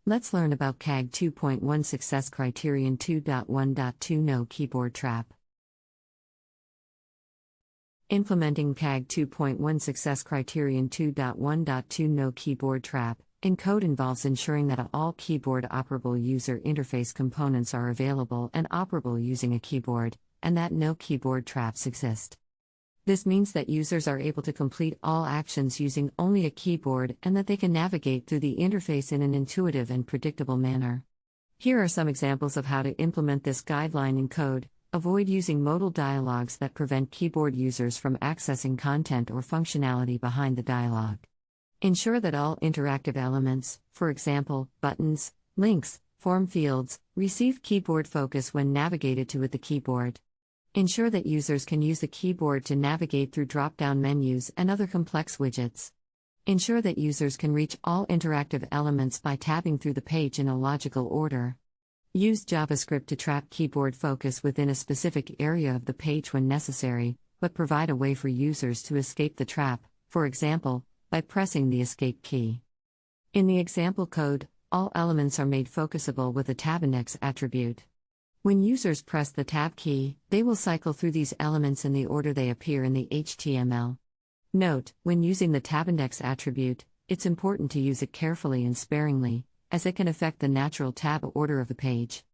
Let's learn about CAG 2.1 Success Criterion 2.1.2 No Keyboard Trap. Implementing CAG 2.1 Success Criterion 2.1.2 No Keyboard Trap in code involves ensuring that all keyboard operable user interface components are available and operable using a keyboard, and that no keyboard traps exist. This means that users are able to complete all actions using only a keyboard and that they can navigate through the interface in an intuitive and predictable manner. Here are some examples of how to implement this guideline in code. Avoid using modal dialogues that prevent keyboard users from accessing content or functionality behind the dialogue. Ensure that all interactive elements, for example, buttons, links, form fields, receive keyboard focus when navigated to with the keyboard. Ensure that users can use the keyboard to navigate through drop-down menus and other complex widgets. Ensure that users can reach all interactive elements by tabbing through the page in a logical order. Use JavaScript to trap keyboard focus within a specific area of the page when necessary, but provide a way for users to escape the trap, for example, by pressing the escape key. In the example code, all elements are made focusable with a tabindex attribute. When users press the tab key, they will cycle through these elements in the order they appear in the HTML. Note, when using the tabindex attribute, it's important to use it carefully and sparingly, as it can affect the natural tab order of the page.